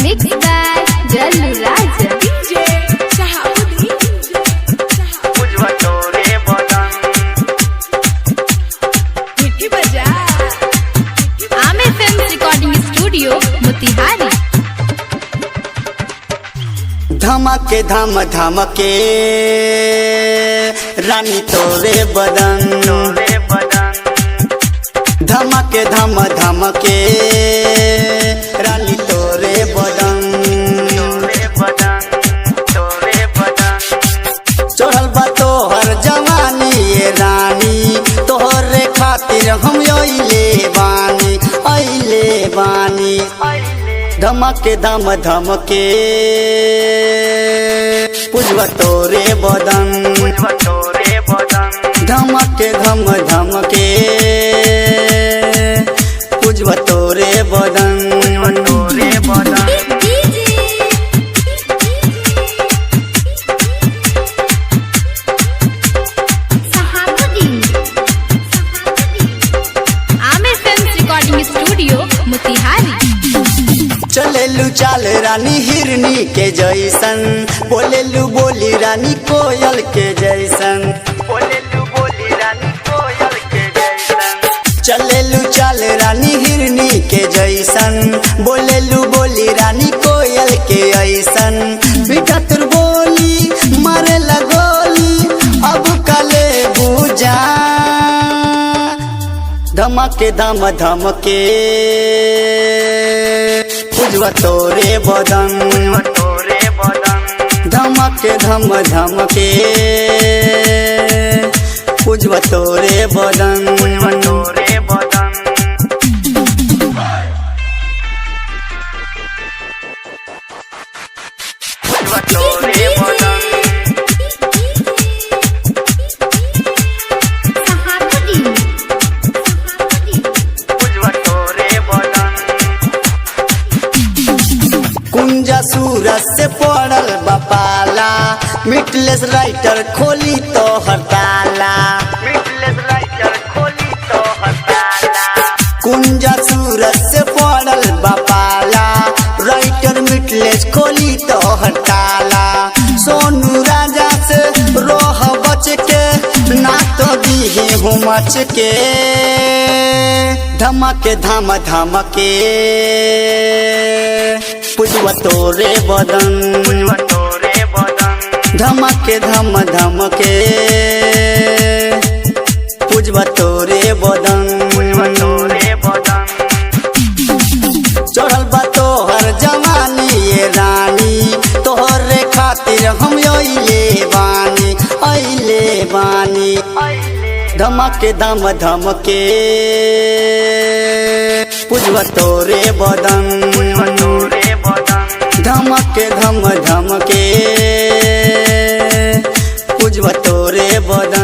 Mixed by Jallu Raja. DJ Shahabuddin. Mithi baja. Aamir Films Recording Studio, Motihari. धमके धम धमके रानी तोरे बदन, धमके धम धमके रानी तोरे बदन, चढ़ल बा तोहर जवानी ये रानी, तोहरे खातिर हम अइले बानी, धमके धम धमके पुजवा तोरे बदन, धमके धम धमके पुजवा तोरे बदन। Shahabuddin. Aamir Films Recording Studio, Motihari. चलेलू चाल रानी हिरनी के जैसन, बोलेलू बोली रानी कोयल के जैसन, चलेलू चाल रानी हिरनी के जैसन, बोलेलू बोली रानी कोयल के ऐसन, बिकतर बोली मारे लगोली अब कले बुझा, धमके धम धमके पुजवा तोरे बदन, धमके धम धमके पुजवा तोरे बदन। Shahabuddin. कुंजा सूरज से पड़ल बपाला, मिटलेस राइटर खोली तो हड़ताला, कुंजा सूरज से पड़ल बपाला, राइटर मिटलेस खोली तो हड़ताला, सोनू राजा से रोह बच के ना तो दीही हूँ मच के, धमके धम धमके पुजवा तोरे बदन, धमके धम धमके पुजवा तोरे बदन, चढ़ल बा तोहर जवानी ये रानी, तोहरे खातिर हम अइले बानी, धमके धम धमके पुजवा तोरे बदन, धमके धम धमके पुजवा तोरे बदन।